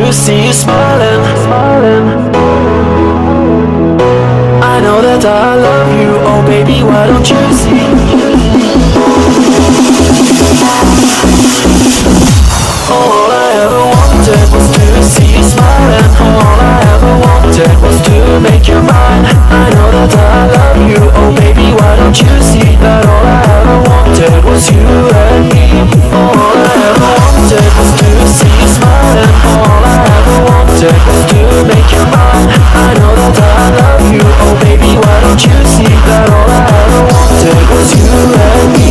to see you smiling. I know that I love you, oh baby, why don't you see? All I ever wanted was to see you smiling. All I ever wanted was to make you mine. I know that I love you, oh baby, why don't you see that all I ever wanted was you and me. All I ever wanted was to see you smiling. All I ever wanted was to make you mine. I know that I love you, oh baby, why don't you see that all I ever wanted was you and me.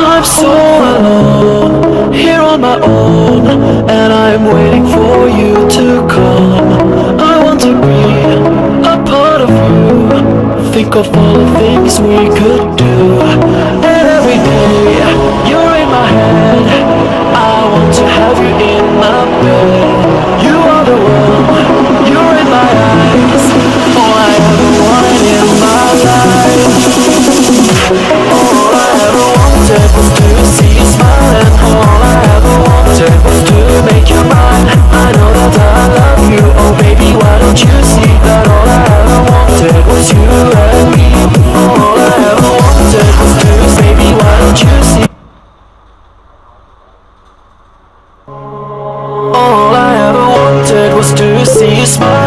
I'm so alone, here on my own, and I'm waiting for you to come. I want to be a part of you, think of all the things we could do. And every day, you're in my head, I want to have you in my bed. You are the one, you're in my eyes, all I ever wanted in my life. All I ever wanted was to see you smiling. All I ever wanted was to make you mine. I know that I love you, oh baby, why don't you see that all I ever wanted was you and me. All I ever wanted was to, baby, why don't you see? All I ever wanted was to see you smile.